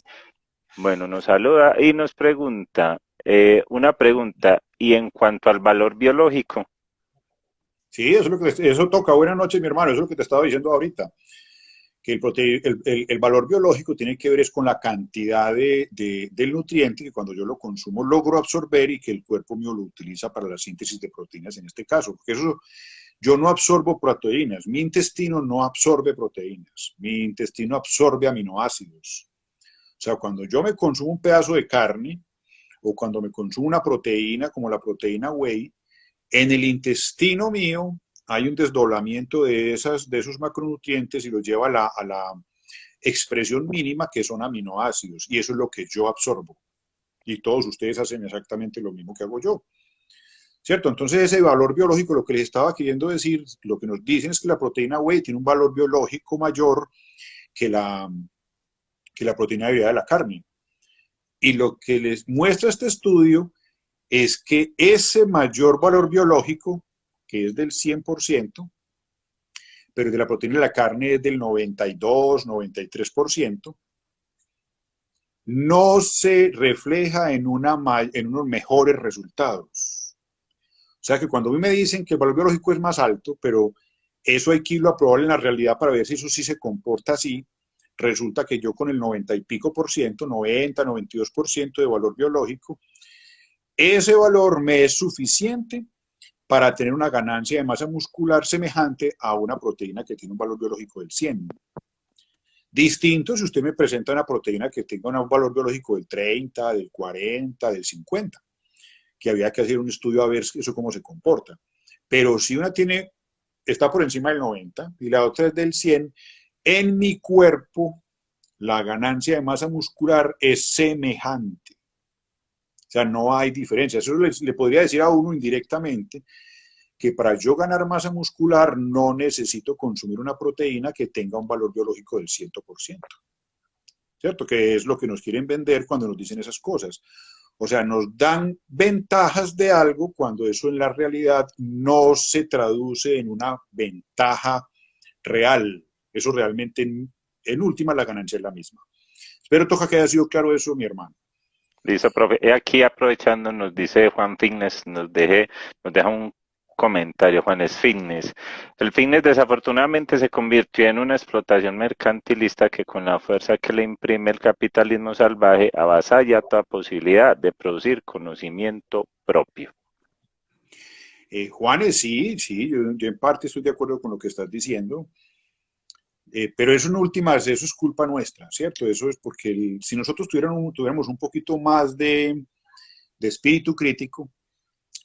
Bueno, nos saluda y nos pregunta, una pregunta, y en cuanto al valor biológico, Sí, eso, es lo que, eso toca. Buenas noches, mi hermano. Eso es lo que te estaba diciendo ahorita. Que el valor biológico tiene que ver es con la cantidad del nutriente que cuando yo lo consumo logro absorber y que el cuerpo mío lo utiliza para la síntesis de proteínas en este caso. Porque eso, yo no absorbo proteínas, mi intestino no absorbe proteínas, mi intestino absorbe aminoácidos. O sea, cuando yo me consumo un pedazo de carne o cuando me consumo una proteína como la proteína whey, en el intestino mío hay un desdoblamiento de esos macronutrientes y los lleva expresión mínima que son aminoácidos, y eso es lo que yo absorbo. Y todos ustedes hacen exactamente lo mismo que hago yo. ¿Cierto? Entonces ese valor biológico, lo que les estaba queriendo decir, lo que nos dicen es que la proteína whey tiene un valor biológico mayor que la proteína derivada de la carne. Y lo que les muestra este estudio es que ese mayor valor biológico, que es del 100%, pero de la proteína de la carne es del 92, 93%, no se refleja en unos mejores resultados. O sea que cuando a mí me dicen que el valor biológico es más alto, pero eso hay que irlo a probar en la realidad para ver si eso sí se comporta así, resulta que yo con el 90 y pico por ciento, 90, 92% de valor biológico, ese valor me es suficiente para tener una ganancia de masa muscular semejante a una proteína que tiene un valor biológico del 100. Distinto si usted me presenta una proteína que tenga un valor biológico del 30, del 40, del 50, que había que hacer un estudio a ver eso cómo se comporta. Pero si una está por encima del 90 y la otra es del 100, en mi cuerpo la ganancia de masa muscular es semejante. O sea, no hay diferencia. Eso le podría decir a uno indirectamente que para yo ganar masa muscular no necesito consumir una proteína que tenga un valor biológico del 100%. ¿Cierto? Que es lo que nos quieren vender cuando nos dicen esas cosas. O sea, nos dan ventajas de algo cuando eso en la realidad no se traduce en una ventaja real. Eso realmente, en última, la ganancia es la misma. Espero, Toja, que haya sido claro eso, mi hermano. Listo, profe. Y aquí aprovechando, nos dice Juan Fitness, nos deja un comentario, Juan es Fitness. El fitness desafortunadamente se convirtió en una explotación mercantilista que con la fuerza que le imprime el capitalismo salvaje avasalla toda posibilidad de producir conocimiento propio. Juanes, sí, yo en parte estoy de acuerdo con lo que estás diciendo. Pero eso en últimas, eso es culpa nuestra, ¿cierto? Eso es porque si nosotros tuviéramos un poquito más de espíritu crítico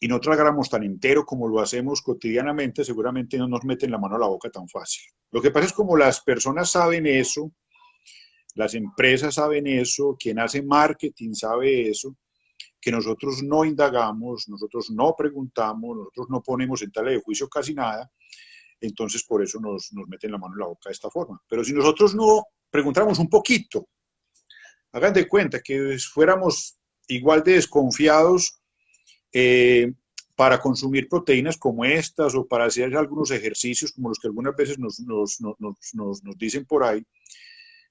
y no tragáramos tan entero como lo hacemos cotidianamente, seguramente no nos meten la mano a la boca tan fácil. Lo que pasa es como las personas saben eso, las empresas saben eso, quien hace marketing sabe eso, que nosotros no indagamos, nosotros no preguntamos, nosotros no ponemos en tela de juicio casi nada, entonces por eso nos meten la mano en la boca de esta forma. Pero si nosotros no preguntáramos un poquito, hagan de cuenta que fuéramos igual de desconfiados para consumir proteínas como estas o para hacer algunos ejercicios como los que algunas veces nos dicen por ahí,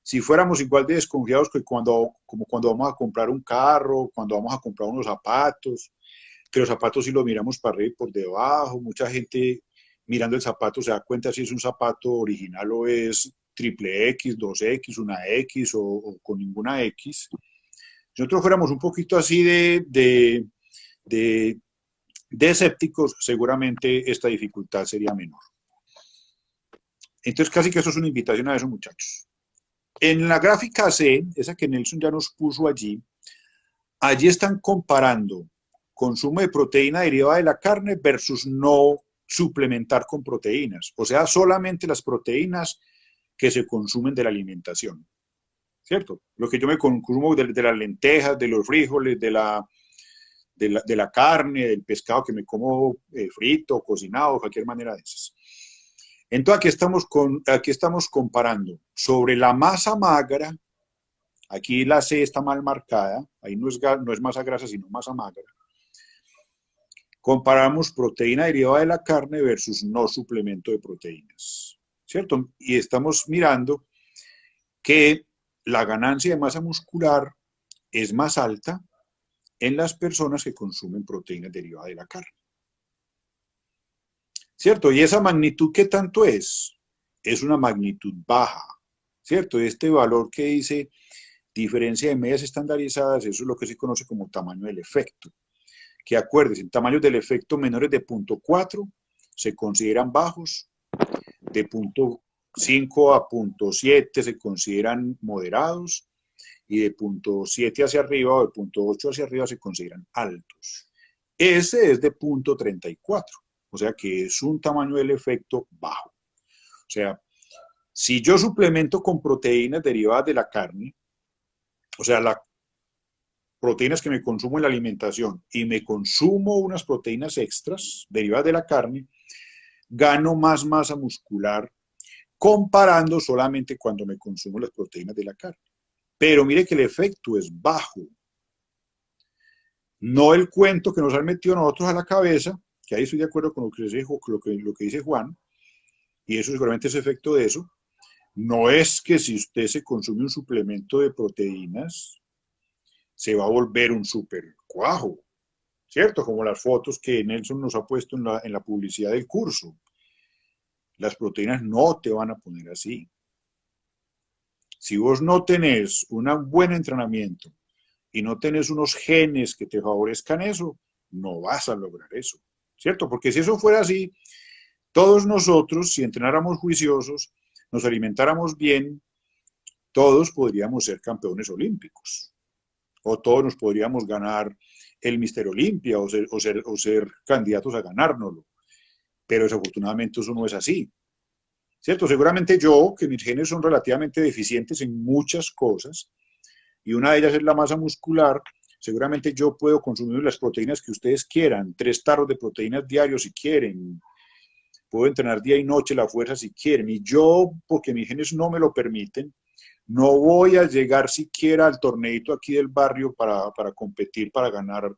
si fuéramos igual de desconfiados que como cuando vamos a comprar un carro, cuando vamos a comprar unos zapatos, que los zapatos sí los miramos para arriba y por debajo, mucha gente mirando el zapato se da cuenta si es un zapato original o es triple X, 2X, una X o con ninguna X. Si nosotros fuéramos un poquito así de escépticos, seguramente esta dificultad sería menor. Entonces casi que eso es una invitación a esos muchachos. En la gráfica C, esa que Nelson ya nos puso allí están comparando consumo de proteína derivada de la carne versus no suplementar con proteínas, o sea, solamente las proteínas que se consumen de la alimentación, ¿cierto? Lo que yo me consumo de las lentejas, de los frijoles, de la carne, del pescado que me como frito, cocinado, de cualquier manera de esas. Entonces aquí estamos comparando sobre la masa magra, aquí la C está mal marcada, ahí no es masa grasa sino masa magra. Comparamos proteína derivada de la carne versus no suplemento de proteínas, ¿cierto? Y estamos mirando que la ganancia de masa muscular es más alta en las personas que consumen proteínas derivadas de la carne. ¿Cierto? ¿Y esa magnitud qué tanto es? Es una magnitud baja, ¿cierto? Este valor que dice diferencia de medias estandarizadas, eso es lo que se conoce como tamaño del efecto. Que acuérdense, tamaños del efecto menores de 0.4 se consideran bajos, de 0.5 a 0.7 se consideran moderados y de 0.7 hacia arriba o de 0.8 hacia arriba se consideran altos. Ese es de 0.34, o sea que es un tamaño del efecto bajo. O sea, Si yo suplemento con proteínas derivadas de la carne, o sea, las proteínas que me consumo en la alimentación y me consumo unas proteínas extras derivadas de la carne, gano más masa muscular comparando solamente cuando me consumo las proteínas de la carne. Pero mire que el efecto es bajo. No el cuento que nos han metido nosotros a la cabeza, que ahí estoy de acuerdo con lo que dice Juan, y eso seguramente es efecto de eso. No es que si usted se consume un suplemento de proteínas, se va a volver un super cuajo, ¿cierto? Como las fotos que Nelson nos ha puesto en la publicidad del curso. Las proteínas no te van a poner así. Si vos no tenés un buen entrenamiento y no tenés unos genes que te favorezcan eso, no vas a lograr eso, ¿cierto? Porque si eso fuera así, todos nosotros, si entrenáramos juiciosos, nos alimentáramos bien, todos podríamos ser campeones olímpicos. O todos nos podríamos ganar el Mister Olimpia o ser candidatos a ganárnoslo. Pero desafortunadamente eso no es así. ¿Cierto? Seguramente yo, que mis genes son relativamente deficientes en muchas cosas, y una de ellas es la masa muscular, seguramente yo puedo consumir las proteínas que ustedes quieran, 3 tarros de proteínas diarios si quieren, puedo entrenar día y noche la fuerza si quieren, y yo, porque mis genes no me lo permiten, no voy a llegar siquiera al torneito aquí del barrio para competir, para ganar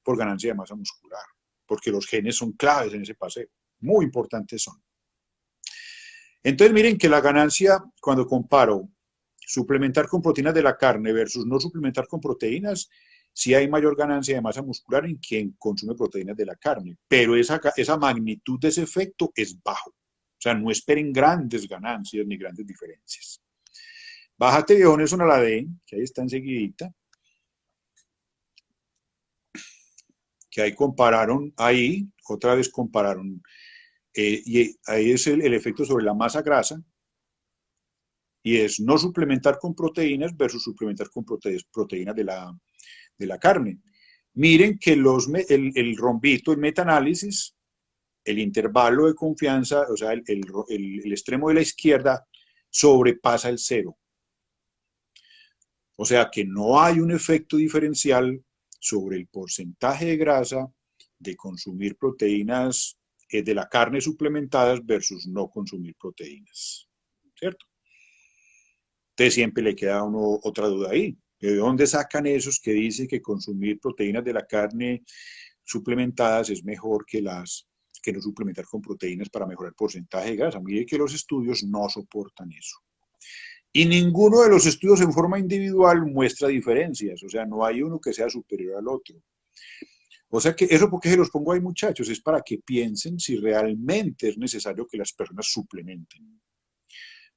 por ganancia de masa muscular, porque los genes son claves en ese paseo, muy importantes son. Entonces miren que la ganancia, cuando comparo suplementar con proteínas de la carne versus no suplementar con proteínas, sí hay mayor ganancia de masa muscular en quien consume proteínas de la carne, pero esa magnitud de ese efecto es bajo. O sea, no esperen grandes ganancias ni grandes diferencias. Bájate, viejo Nelson, a la D, que ahí está enseguidita, que ahí compararon, ahí otra vez compararon, y ahí es el efecto sobre la masa grasa, y es no suplementar con proteínas versus suplementar con proteínas de la carne. Miren que el rombito, el metaanálisis, el intervalo de confianza, o sea, el extremo de la izquierda sobrepasa el 0. O sea que no hay un efecto diferencial sobre el porcentaje de grasa de consumir proteínas de la carne suplementadas versus no consumir proteínas. ¿Cierto? Entonces siempre le queda a uno otra duda ahí. ¿De dónde sacan esos que dicen que consumir proteínas de la carne suplementadas es mejor que no suplementar con proteínas para mejorar el porcentaje de grasa? Mire que los estudios no soportan eso. Y ninguno de los estudios en forma individual muestra diferencias, o sea, no hay uno que sea superior al otro. O sea que eso, porque se los pongo ahí, muchachos, es para que piensen si realmente es necesario que las personas suplementen.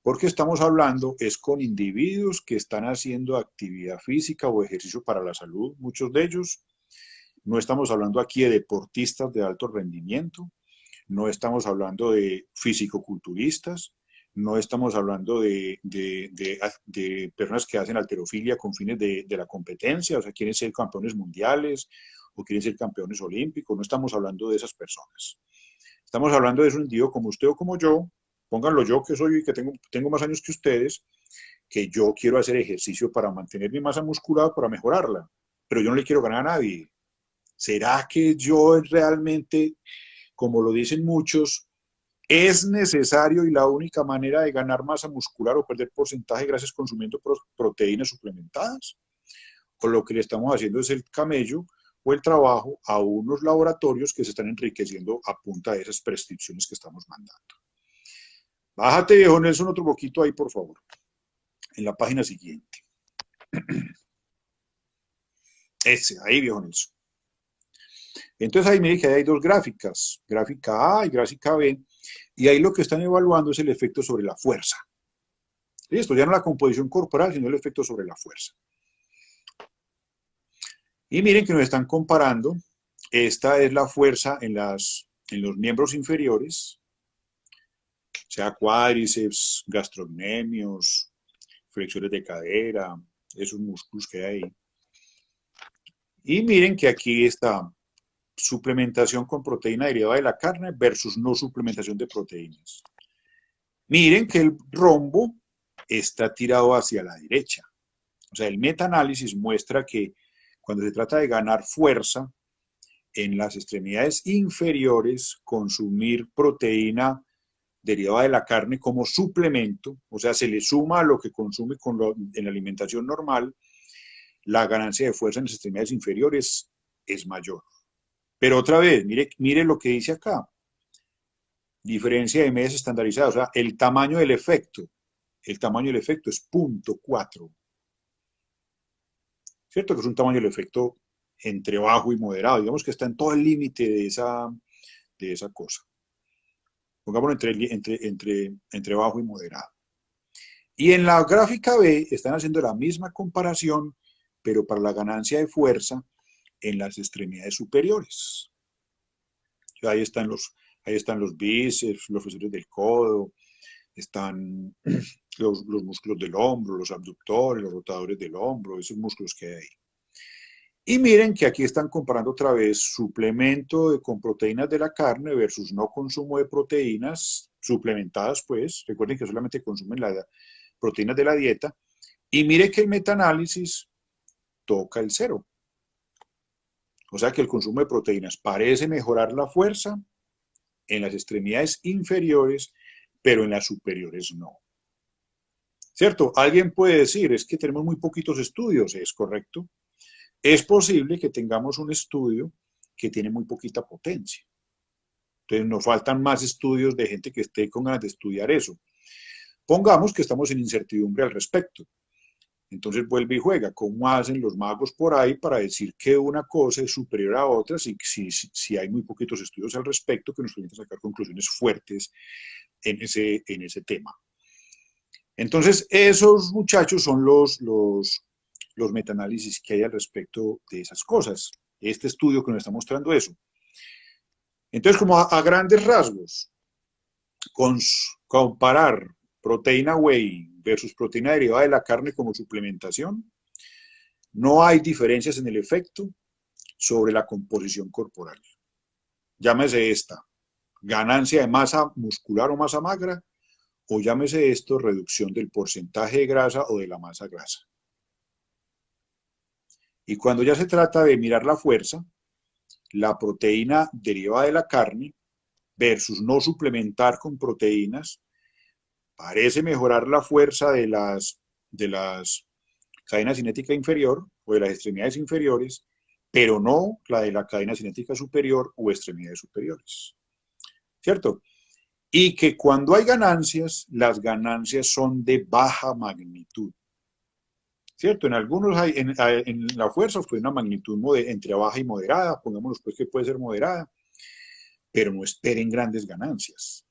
Porque estamos hablando es con individuos que están haciendo actividad física o ejercicio para la salud, muchos de ellos. No estamos hablando aquí de deportistas de alto rendimiento, no estamos hablando de fisicoculturistas, no estamos hablando de personas que hacen halterofilia con fines de la competencia, o sea, quieren ser campeones mundiales o quieren ser campeones olímpicos, no estamos hablando de esas personas. Estamos hablando de un individuo como usted o como yo, pónganlo yo que soy y que tengo más años que ustedes, que yo quiero hacer ejercicio para mantener mi masa muscular, para mejorarla, pero yo no le quiero ganar a nadie. ¿Será que yo realmente, como lo dicen muchos, es necesario y la única manera de ganar masa muscular o perder porcentaje de grasas consumiendo proteínas suplementadas? O lo que le estamos haciendo es el camello o el trabajo a unos laboratorios que se están enriqueciendo a punta de esas prescripciones que estamos mandando. Bájate, viejo Nelson, otro poquito ahí, por favor, en la página siguiente. Ahí, viejo Nelson. Entonces ahí mire que hay dos gráficas, gráfica A y gráfica B, y ahí lo que están evaluando es el efecto sobre la fuerza. Esto ya no la composición corporal, sino el efecto sobre la fuerza. Y miren que nos están comparando, esta es la fuerza en los miembros inferiores, sea cuádriceps, gastrocnemios, flexores de cadera, esos músculos que hay ahí. Y miren que aquí está suplementación con proteína derivada de la carne versus no suplementación de proteínas. Miren que el rombo está tirado hacia la derecha. O sea, el metaanálisis muestra que cuando se trata de ganar fuerza en las extremidades inferiores, consumir proteína derivada de la carne como suplemento, o sea, se le suma a lo que consume en la alimentación normal, la ganancia de fuerza en las extremidades inferiores es mayor. Pero otra vez, mire lo que dice acá, diferencia de medias estandarizadas, o sea, el tamaño del efecto es 0.4. ¿Cierto? Que es un tamaño del efecto entre bajo y moderado. Digamos que está en todo el límite de esa cosa. Pongámoslo entre bajo y moderado. Y en la gráfica B están haciendo la misma comparación, pero para la ganancia de fuerza en las extremidades superiores. O sea, ahí están los bíceps, los flexores del codo, están los músculos del hombro, los abductores, los rotadores del hombro, esos músculos que hay ahí. Y miren que aquí están comparando otra vez suplemento con proteínas de la carne versus no consumo de proteínas suplementadas, pues. Recuerden que solamente consumen las proteínas de la dieta. Y mire que el metaanálisis toca el cero. O sea que el consumo de proteínas parece mejorar la fuerza en las extremidades inferiores, pero en las superiores no. ¿Cierto? Alguien puede decir, es que tenemos muy poquitos estudios, es correcto. Es posible que tengamos un estudio que tiene muy poquita potencia. Entonces nos faltan más estudios de gente que esté con ganas de estudiar eso. Pongamos que estamos en incertidumbre al respecto. Entonces vuelve y juega. ¿Cómo hacen los magos por ahí para decir que una cosa es superior a otra si hay muy poquitos estudios al respecto que nos permiten sacar conclusiones fuertes en ese tema? Entonces, esos muchachos son los metaanálisis que hay al respecto de esas cosas. Este estudio que nos está mostrando eso. Entonces, como a grandes rasgos, comparar proteína whey versus proteína derivada de la carne como suplementación, no hay diferencias en el efecto sobre la composición corporal. Llámese esta, ganancia de masa muscular o masa magra, o llámese esto, reducción del porcentaje de grasa o de la masa grasa. Y cuando ya se trata de mirar la fuerza, la proteína derivada de la carne versus no suplementar con proteínas, parece mejorar la fuerza de las cadena cinética inferior o de las extremidades inferiores, pero no la de la cadena cinética superior o extremidades superiores. ¿Cierto? Y que cuando hay ganancias, las ganancias son de baja magnitud. ¿Cierto? En algunos en la fuerza fue una magnitud entre baja y moderada, pongámoslo pues que puede ser moderada, pero no esperen grandes ganancias.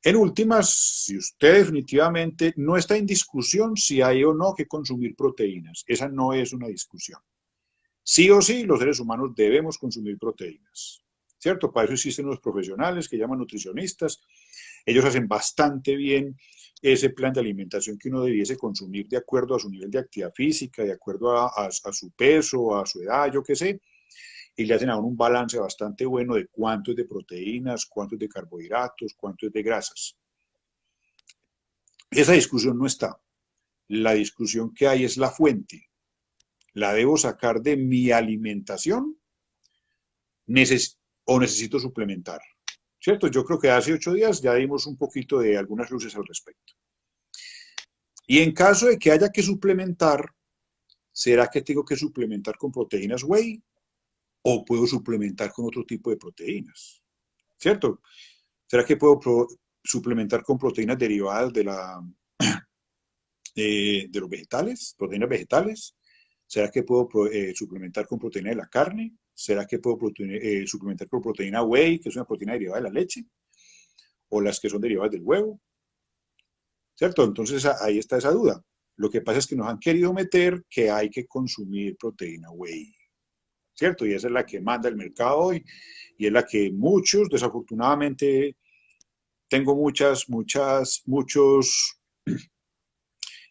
En últimas, si usted definitivamente no está en discusión si hay o no que consumir proteínas, esa no es una discusión. Sí o sí, los seres humanos debemos consumir proteínas, ¿cierto? Para eso existen los profesionales que llaman nutricionistas. Ellos hacen bastante bien ese plan de alimentación que uno debiese consumir de acuerdo a su nivel de actividad física, de acuerdo a su peso, a su edad, yo qué sé, y le hacen a uno un balance bastante bueno de cuánto es de proteínas, cuánto es de carbohidratos, cuánto es de grasas. Esa discusión no está. La discusión que hay es la fuente. ¿La debo sacar de mi alimentación o necesito suplementar? ¿Cierto? Yo creo que hace 8 días ya dimos un poquito de algunas luces al respecto. Y en caso de que haya que suplementar, ¿será que tengo que suplementar con proteínas whey o puedo suplementar con otro tipo de proteínas? ¿Cierto? ¿Será que puedo suplementar con proteínas derivadas de los vegetales, proteínas vegetales? ¿Será que puedo suplementar con proteína de la carne? ¿Será que puedo suplementar con proteína whey, que es una proteína derivada de la leche? ¿O las que son derivadas del huevo? ¿Cierto? Entonces ahí está esa duda. Lo que pasa es que nos han querido meter que hay que consumir proteína whey, ¿cierto? Y esa es la que manda el mercado hoy y es la que muchos, desafortunadamente, tengo muchos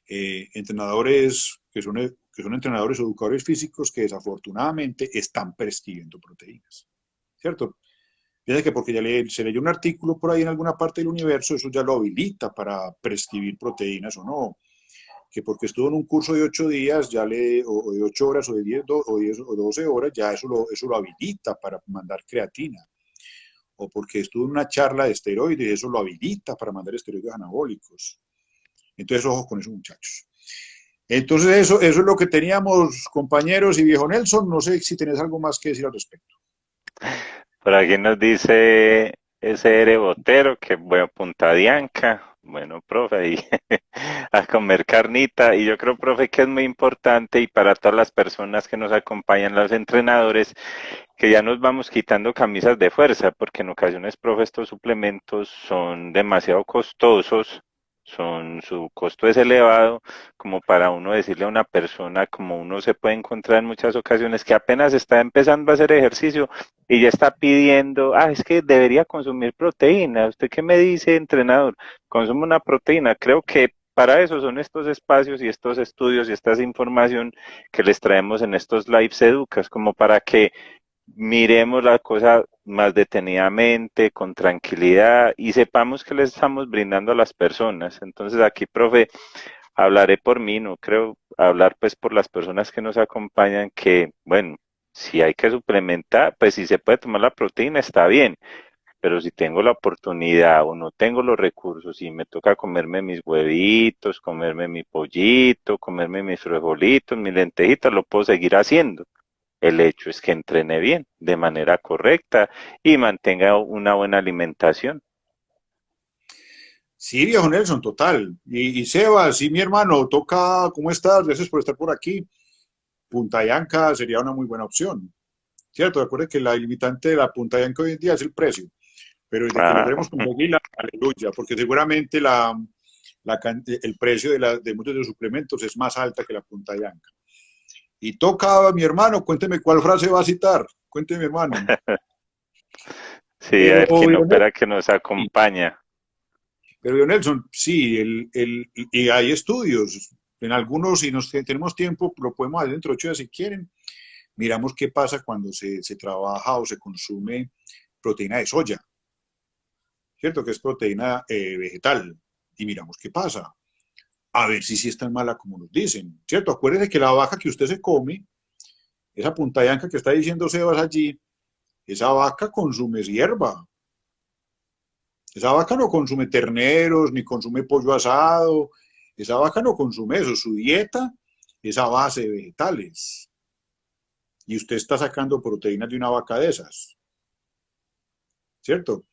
entrenadores que son entrenadores o educadores físicos que desafortunadamente están prescribiendo proteínas, ¿cierto? Piensa que porque se leyó un artículo por ahí en alguna parte del universo, eso ya lo habilita para prescribir proteínas o no. Que porque estuvo en un curso de 8 días, o de 8 horas, o de 10 o 12 horas, ya eso lo habilita para mandar creatina. O porque estuvo en una charla de esteroides, eso lo habilita para mandar esteroides anabólicos. Entonces, ojo con esos muchachos. Entonces, eso es lo que teníamos, compañeros y viejo Nelson. No sé si tenés algo más que decir al respecto. Por aquí nos dice SR Botero que bueno, Punta Dianca. Bueno, profe, ahí a comer carnita. Y yo creo, profe, que es muy importante y para todas las personas que nos acompañan, los entrenadores, que ya nos vamos quitando camisas de fuerza, porque en ocasiones, profe, estos suplementos son demasiado costosos, su costo es elevado, como para uno decirle a una persona, como uno se puede encontrar en muchas ocasiones, que apenas está empezando a hacer ejercicio y ya está pidiendo, es que debería consumir proteína. ¿Usted qué me dice, entrenador? Consume una proteína. Creo que para eso son estos espacios y estos estudios y esta información que les traemos en estos lives educas, como para que miremos la cosa más detenidamente, con tranquilidad y sepamos que les estamos brindando a las personas. Entonces aquí, profe, hablaré por mí, no creo hablar pues por las personas que nos acompañan, que bueno, si hay que suplementar, pues si se puede tomar la proteína está bien, pero si tengo la oportunidad o no tengo los recursos y me toca comerme mis huevitos, comerme mi pollito, comerme mis frijolitos, mis lentejitas, lo puedo seguir haciendo. El hecho es que entrene bien, de manera correcta y mantenga una buena alimentación. Sí, viejo Nelson, total. Y Sebas, sí, mi hermano, toca, ¿cómo estás? Gracias por estar por aquí. Punta Yanca sería una muy buena opción. ¿Cierto? Recuerde que la limitante de la Punta Yanca hoy en día es el precio. Pero desde que Ah, logremos conseguirla, aleluya, porque seguramente el precio de muchos de los suplementos es más alta que la Punta Yanca. Y toca, mi hermano, cuénteme cuál frase va a citar. Cuénteme, hermano. sí, a Pero, ver quién Nelson, opera que nos acompaña. Nelson, sí, y hay estudios. En algunos, si tenemos tiempo, lo podemos hacer dentro de 8 días si quieren. Miramos qué pasa cuando se trabaja o se consume proteína de soya, ¿cierto? Que es proteína vegetal. Y miramos qué pasa. A ver si sí es tan mala como nos dicen, ¿cierto? Acuérdese que la vaca que usted se come, esa punta de anca que está diciendo Sebas allí, esa vaca consume hierba. Esa vaca no consume terneros, ni consume pollo asado. Esa vaca no consume eso. Su dieta es a base de vegetales. Y usted está sacando proteínas de una vaca de esas, ¿cierto?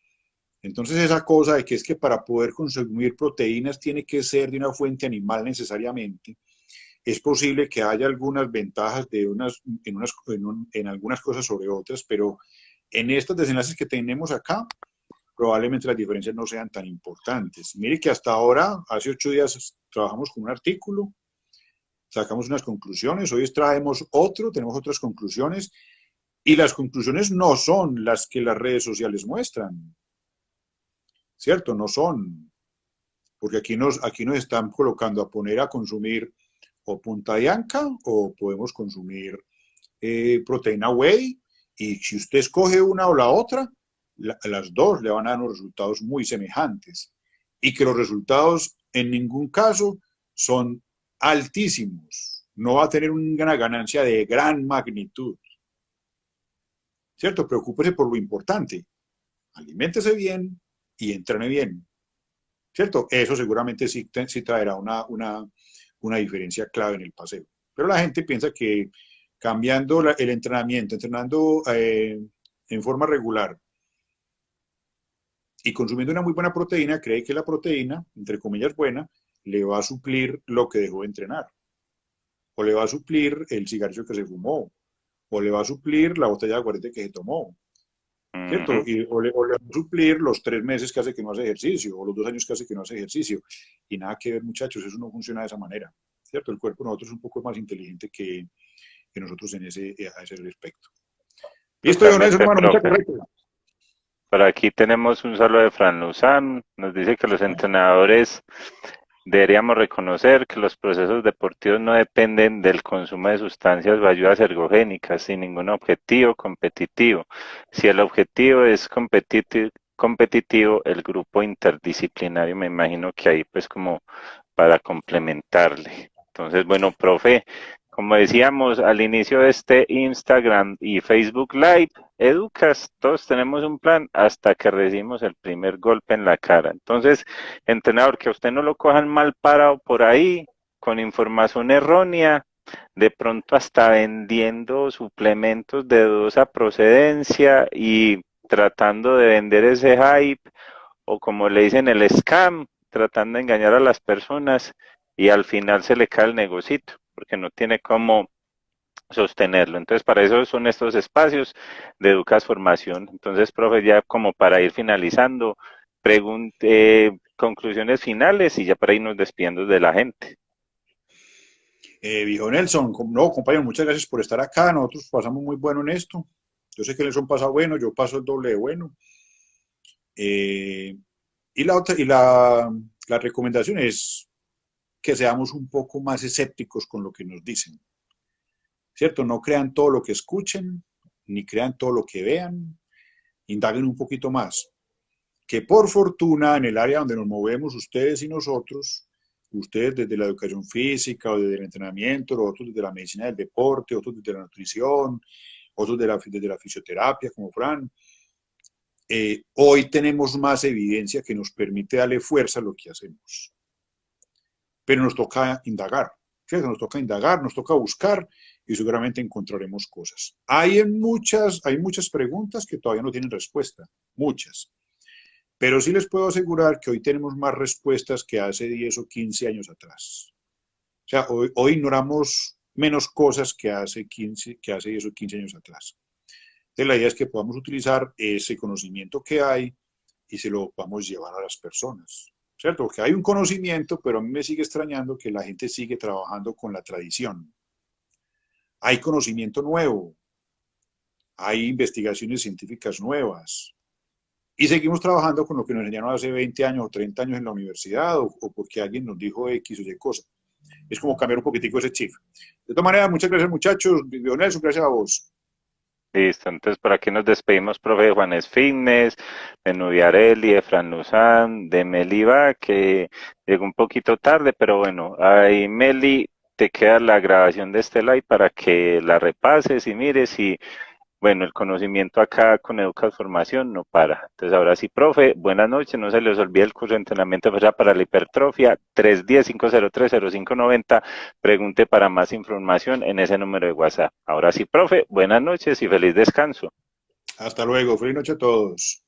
Entonces esa cosa de que es que para poder consumir proteínas tiene que ser de una fuente animal necesariamente, es posible que haya algunas ventajas en algunas cosas sobre otras, pero en estos desenlaces que tenemos acá, probablemente las diferencias no sean tan importantes. Mire que hasta ahora, hace 8 días, trabajamos con un artículo, sacamos unas conclusiones, hoy traemos otro, tenemos otras conclusiones, y las conclusiones no son las que las redes sociales muestran, ¿cierto? No son, porque aquí nos están colocando a poner a consumir o punta de anca o podemos consumir proteína whey, y si usted escoge una o la otra, las dos le van a dar unos resultados muy semejantes y que los resultados en ningún caso son altísimos. No va a tener una ganancia de gran magnitud, ¿cierto? Preocúpese por lo importante. Aliméntese bien y entrene bien, ¿cierto? Eso seguramente sí traerá una diferencia clave en el paseo. Pero la gente piensa que cambiando el entrenamiento, entrenando en forma regular y consumiendo una muy buena proteína, cree que la proteína, entre comillas buena, le va a suplir lo que dejó de entrenar, o le va a suplir el cigarrillo que se fumó, o le va a suplir la botella de aguardiente que se tomó, ¿cierto? Ujú. O le va a suplir los 3 meses que hace que no hace ejercicio, o los 2 años que hace que no hace ejercicio. Y nada que ver, muchachos, eso no funciona de esa manera, ¿cierto? El cuerpo de nosotros es un poco más inteligente que nosotros a ese respecto. Listo, don Nelson, Totalmente, hermano, muchas profe. gracias. Por aquí tenemos un saludo de Fran Luzán. Nos dice que los entrenadores deberíamos reconocer que los procesos deportivos no dependen del consumo de sustancias o ayudas ergogénicas sin ningún objetivo competitivo. Si el objetivo es competitivo, el grupo interdisciplinario me imagino que ahí pues como para complementarle. Entonces, bueno, profe, como decíamos al inicio de este Instagram y Facebook Live, Educas, todos tenemos un plan hasta que recibimos el primer golpe en la cara. Entonces, entrenador, que a usted no lo cojan mal parado por ahí, con información errónea, de pronto hasta vendiendo suplementos de dudosa procedencia y tratando de vender ese hype, o como le dicen el scam, tratando de engañar a las personas y al final se le cae el negocito, porque no tiene cómo sostenerlo. Entonces, para eso son estos espacios de Educas Formación. Entonces, profe, ya como para ir finalizando, conclusiones finales y ya para irnos despidiendo de la gente. Viejo Nelson, no, compañero, muchas gracias por estar acá. Nosotros pasamos muy bueno en esto. Yo sé que Nelson pasa bueno, yo paso el doble de bueno. Eh, y la recomendación es que seamos un poco más escépticos con lo que nos dicen, ¿cierto? No crean todo lo que escuchen, ni crean todo lo que vean, indaguen un poquito más. Que por fortuna en el área donde nos movemos ustedes y nosotros, ustedes desde la educación física o desde el entrenamiento, otros desde la medicina del deporte, otros desde la nutrición, otros desde la fisioterapia como Fran, hoy tenemos más evidencia que nos permite darle fuerza a lo que hacemos. Pero nos toca indagar, ¿cierto? Nos toca indagar, nos toca buscar y seguramente encontraremos cosas. Hay muchas preguntas que todavía no tienen respuesta, muchas. Pero sí les puedo asegurar que hoy tenemos más respuestas que hace 10 o 15 años atrás. O sea, hoy ignoramos menos cosas que hace 10 o 15 años atrás. Entonces, la idea es que podamos utilizar ese conocimiento que hay y se lo podamos llevar a las personas. ¿Cierto? Porque hay un conocimiento, pero a mí me sigue extrañando que la gente sigue trabajando con la tradición. Hay conocimiento nuevo, hay investigaciones científicas nuevas, y seguimos trabajando con lo que nos enseñaron hace 20 años o 30 años en la universidad o porque alguien nos dijo X o Y cosa. Es como cambiar un poquitico ese chip. De todas maneras, muchas gracias muchachos. Nelson, gracias a vos. Listo, entonces por aquí nos despedimos, profe de Juanes Fitness, de Nubiarelli, de Fran Luzán, de Meliva, que llegó un poquito tarde, pero bueno, ahí Meli, te queda la grabación de este live para que la repases y mires y bueno, el conocimiento acá con Educas Formación no para. Entonces, ahora sí, profe, buenas noches. No se les olvide el curso de entrenamiento para la hipertrofia, 310-503-0590. Pregunte para más información en ese número de WhatsApp. Ahora sí, profe, buenas noches y feliz descanso. Hasta luego. Feliz noche a todos.